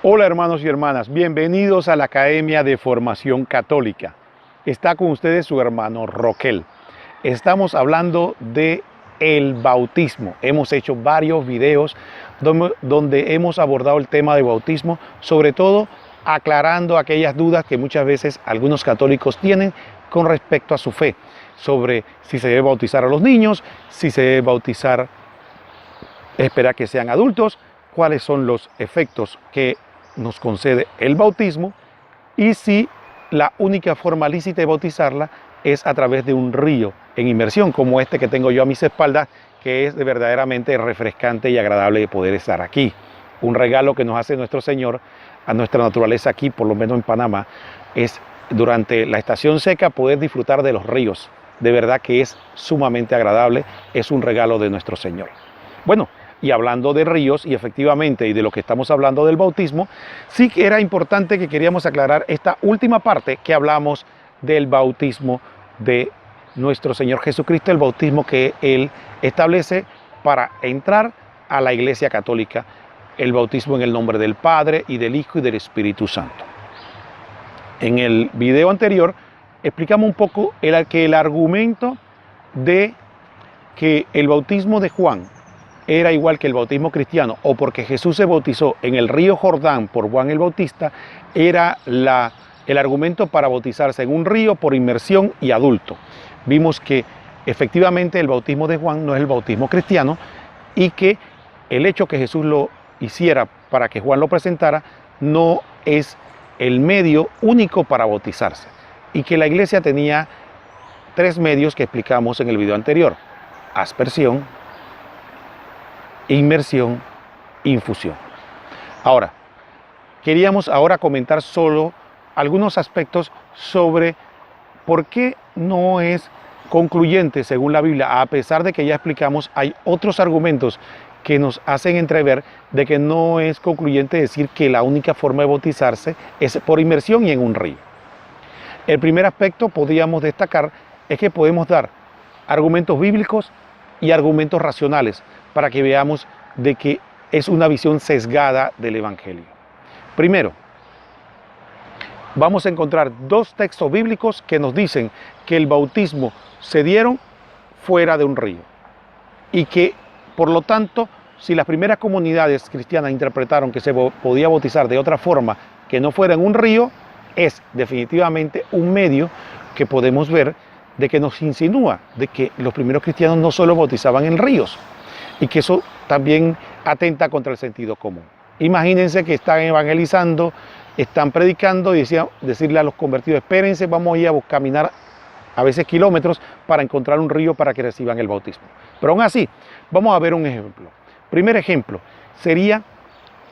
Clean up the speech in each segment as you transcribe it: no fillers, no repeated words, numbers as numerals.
Hola hermanos y hermanas, bienvenidos a la Academia de Formación Católica. Está con ustedes su hermano Roquel. Estamos hablando de el bautismo. Hemos hecho varios videos donde hemos abordado el tema del bautismo, sobre todo aclarando aquellas dudas que muchas veces algunos católicos tienen con respecto a su fe, sobre si se debe bautizar a los niños, si se debe bautizar, esperar que sean adultos, cuáles son los efectos que nos concede el bautismo y si la única forma lícita de bautizarla es a través de un río en inmersión como este que tengo yo a mis espaldas, que es verdaderamente refrescante y agradable de poder estar aquí. Un regalo que nos hace nuestro Señor a nuestra naturaleza aquí, por lo menos en Panamá, es durante la estación seca poder disfrutar de los ríos. De verdad que es sumamente agradable, es un regalo de nuestro Señor. Bueno, y hablando de ríos y efectivamente y de lo que estamos hablando del bautismo, sí que era importante que queríamos aclarar esta última parte que hablamos del bautismo de nuestro Señor Jesucristo, el bautismo que Él establece para entrar a la Iglesia Católica, el bautismo en el nombre del Padre y del Hijo y del Espíritu Santo. En el video anterior explicamos un poco el argumento de que el bautismo de Juan era igual que el bautismo cristiano, o porque Jesús se bautizó en el río Jordán por Juan el Bautista, era el argumento para bautizarse en un río por inmersión y adulto. Vimos que efectivamente el bautismo de Juan no es el bautismo cristiano y que el hecho que Jesús lo hiciera para que Juan lo presentara no es el medio único para bautizarse, y que la iglesia tenía tres medios que explicamos en el video anterior: aspersión, inmersión, infusión. Ahora, queríamos comentar solo algunos aspectos sobre por qué no es concluyente según la Biblia. A pesar de que ya explicamos, hay otros argumentos que nos hacen entrever de que no es concluyente decir que la única forma de bautizarse es por inmersión y en un río. El primer aspecto podríamos destacar es que podemos dar argumentos bíblicos y argumentos racionales para que veamos de que es una visión sesgada del Evangelio. Primero, vamos a encontrar dos textos bíblicos que nos dicen que el bautismo se dieron fuera de un río y que, por lo tanto, si las primeras comunidades cristianas interpretaron que se podía bautizar de otra forma que no fuera en un río, es definitivamente un medio que podemos ver de que nos insinúa de que los primeros cristianos no solo bautizaban en ríos, y que eso también atenta contra el sentido común. Imagínense que están evangelizando, están predicando y decirle a los convertidos: espérense, vamos a ir a caminar a veces kilómetros para encontrar un río para que reciban el bautismo. Pero aún así, vamos a ver un ejemplo. Primer ejemplo sería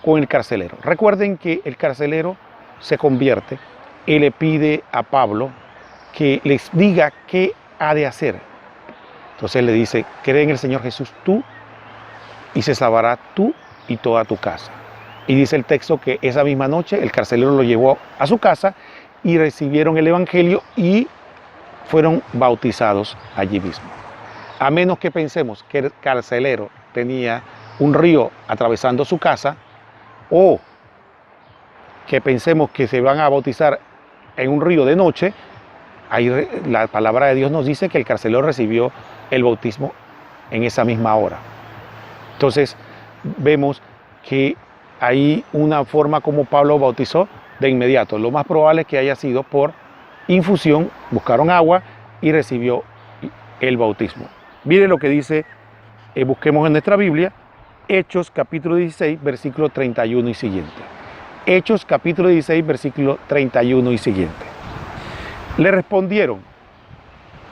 con el carcelero. Recuerden que el carcelero se convierte y le pide a Pablo que les diga qué ha de hacer. Entonces le dice: cree en el Señor Jesús tú, y se salvará tú y toda tu casa. Y dice el texto que esa misma noche el carcelero lo llevó a su casa y recibieron el Evangelio y fueron bautizados allí mismo. A menos que pensemos que el carcelero tenía un río atravesando su casa, o que pensemos que se van a bautizar en un río de noche, ahí la palabra de Dios nos dice que el carcelero recibió el bautismo en esa misma hora. Entonces vemos que hay una forma como Pablo bautizó de inmediato. Lo más probable es que haya sido por infusión, buscaron agua y recibió el bautismo. Miren lo que dice, busquemos en nuestra Biblia, Hechos capítulo 16, versículo 31 y siguiente. Hechos capítulo 16, versículo 31 y siguiente. Le respondieron: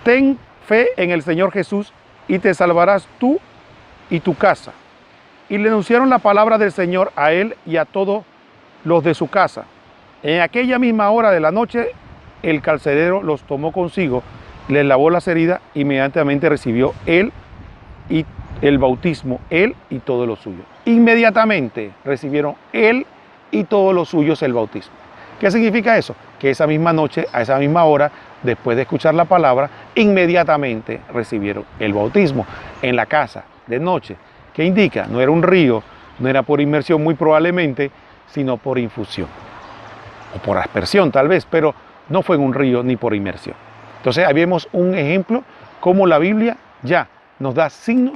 ten fe en el Señor Jesús y te salvarás tú y tu casa. Y le anunciaron la palabra del Señor a él y a todos los de su casa. En aquella misma hora de la noche, el carcelero los tomó consigo, les lavó las heridas, inmediatamente recibió él y el bautismo, él y todos los suyos. Inmediatamente recibieron él y todos los suyos el bautismo. ¿Qué significa eso? Que esa misma noche, a esa misma hora, después de escuchar la palabra, inmediatamente recibieron el bautismo en la casa de noche. ¿Qué indica? No era un río, no era por inmersión muy probablemente, sino por infusión, o por aspersión tal vez, pero no fue en un río ni por inmersión. Entonces ahí vemos un ejemplo cómo la Biblia ya nos da signo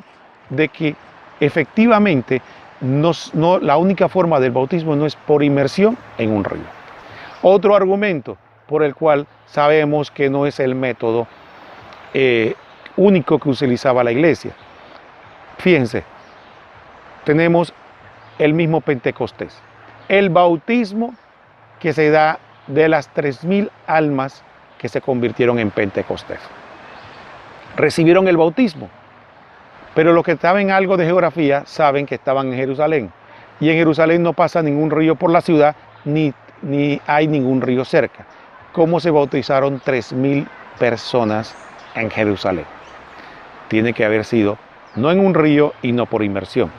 de que efectivamente la única forma del bautismo no es por inmersión en un río. Otro argumento por el cual sabemos que no es el método único que utilizaba la iglesia. Fíjense, tenemos el mismo Pentecostés. El bautismo que se da de las 3.000 almas que se convirtieron en Pentecostés. Recibieron el bautismo, pero los que saben algo de geografía saben que estaban en Jerusalén. Y en Jerusalén no pasa ningún río por la ciudad, ni hay ningún río cerca. ¿Cómo se bautizaron 3.000 personas en Jerusalén? Tiene que haber sido no en un río y no por inmersión.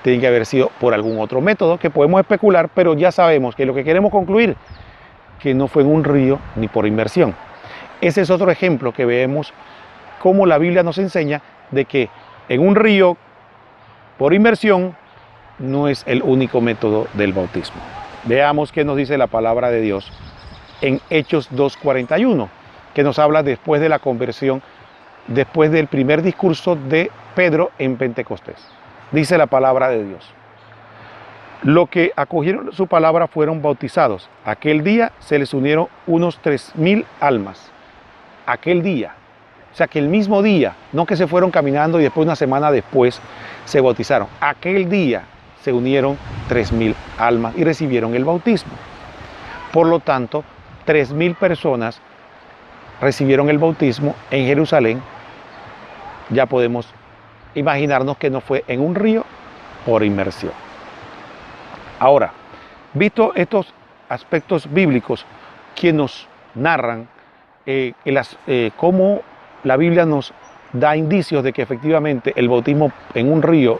Tiene que haber sido por algún otro método que podemos especular, pero ya sabemos que lo que queremos concluir, que no fue en un río ni por inmersión. Ese es otro ejemplo que vemos cómo la Biblia nos enseña de que en un río por inmersión no es el único método del bautismo. Veamos qué nos dice la palabra de Dios en Hechos 2:41, que nos habla después de la conversión, después del primer discurso de Pedro en Pentecostés. Dice la palabra de Dios: los que acogieron su palabra fueron bautizados. Aquel día se les unieron unos 3.000 almas. Aquel día. O sea que el mismo día, no que se fueron caminando y después una semana después se bautizaron. Aquel día se unieron 3.000 almas y recibieron el bautismo. Por lo tanto, 3.000 personas recibieron el bautismo en Jerusalén. Ya podemos imaginarnos que no fue en un río por inmersión. Ahora, visto estos aspectos bíblicos que nos narran cómo la Biblia nos da indicios de que efectivamente el bautismo en un río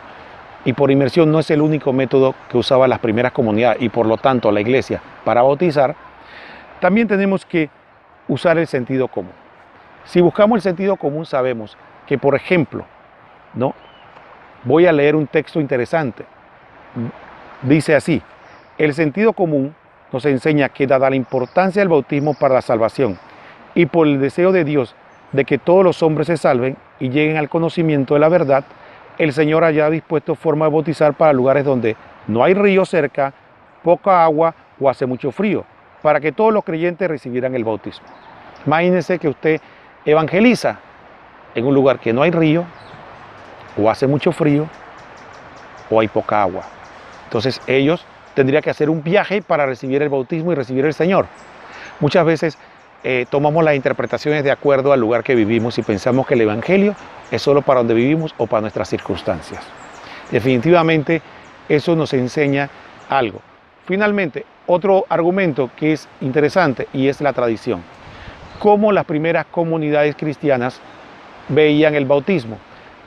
y por inmersión no es el único método que usaban las primeras comunidades y por lo tanto la iglesia para bautizar, también tenemos que usar el sentido común. Si buscamos el sentido común sabemos que, por ejemplo, ¿no? Voy a leer un texto interesante. Dice así: el sentido común nos enseña que dada la importancia del bautismo para la salvación y por el deseo de Dios de que todos los hombres se salven y lleguen al conocimiento de la verdad, el Señor haya dispuesto forma de bautizar para lugares donde no hay río cerca, poca agua o hace mucho frío, para que todos los creyentes recibieran el bautismo. Imagínense que usted evangeliza en un lugar que no hay río, o hace mucho frío, o hay poca agua. Entonces ellos tendrían que hacer un viaje para recibir el bautismo y recibir el Señor. Muchas veces tomamos las interpretaciones de acuerdo al lugar que vivimos y pensamos que el Evangelio es solo para donde vivimos o para nuestras circunstancias. Definitivamente eso nos enseña algo. Finalmente, otro argumento que es interesante y es la tradición. Cómo las primeras comunidades cristianas veían el bautismo.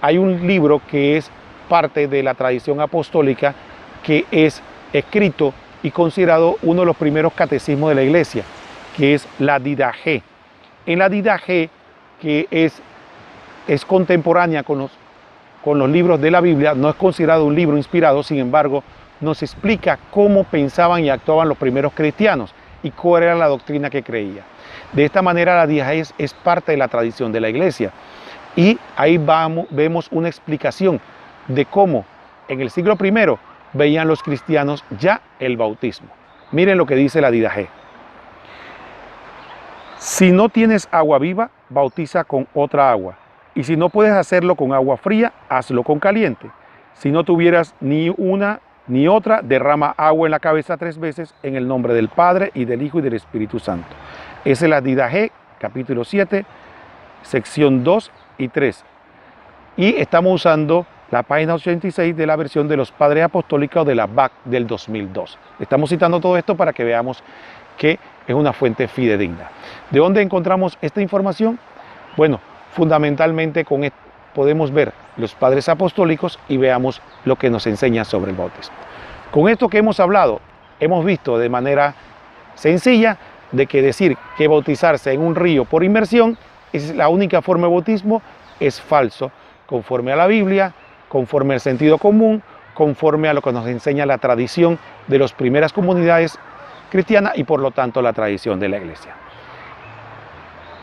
Hay un libro que es parte de la tradición apostólica que es escrito y considerado uno de los primeros catecismos de la iglesia, que es la Didaché. En la Didaché, que es contemporánea con los libros de la Biblia, no es considerado un libro inspirado, sin embargo, nos explica cómo pensaban y actuaban los primeros cristianos y cuál era la doctrina que creía. De esta manera, la Didaché es parte de la tradición de la iglesia. Y ahí vemos una explicación de cómo en el siglo I veían los cristianos ya el bautismo. Miren lo que dice la Didaché. Si no tienes agua viva, bautiza con otra agua. Y si no puedes hacerlo con agua fría, hazlo con caliente. Si no tuvieras ni una ni otra, derrama agua en la cabeza 3 veces en el nombre del Padre y del Hijo y del Espíritu Santo. Esa es la Didaché, capítulo 7, sección 2 y 3. Y estamos usando la página 86 de la versión de los Padres Apostólicos de la BAC del 2002. Estamos citando todo esto para que veamos que es una fuente fidedigna. ¿De dónde encontramos esta información? Bueno, fundamentalmente con esto podemos ver los Padres Apostólicos y veamos lo que nos enseña sobre el bautismo. Con esto que hemos hablado, hemos visto de manera sencilla de que decir que bautizarse en un río por inmersión es la única forma de bautismo es falso, conforme a la Biblia, conforme al sentido común, conforme a lo que nos enseña la tradición de las primeras comunidades cristianas y por lo tanto la tradición de la iglesia.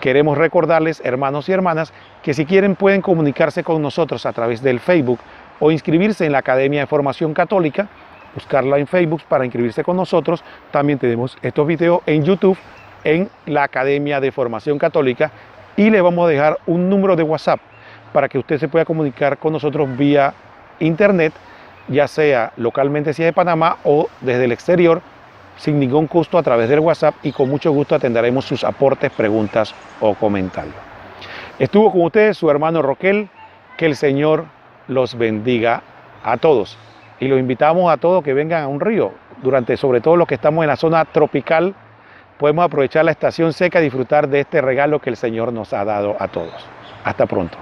Queremos recordarles, hermanos y hermanas, que si quieren pueden comunicarse con nosotros a través del Facebook o inscribirse en la Academia de Formación Católica, buscarla en Facebook para inscribirse con nosotros. También tenemos estos videos en YouTube en la Academia de Formación Católica y le vamos a dejar un número de WhatsApp para que usted se pueda comunicar con nosotros vía internet, ya sea localmente si es de Panamá o desde el exterior, sin ningún costo a través del WhatsApp, y con mucho gusto atenderemos sus aportes, preguntas o comentarios. Estuvo con ustedes su hermano Roquel. Que el Señor los bendiga a todos. Y los invitamos a todos que vengan a un río. Sobre todo los que estamos en la zona tropical, podemos aprovechar la estación seca y disfrutar de este regalo que el Señor nos ha dado a todos. Hasta pronto.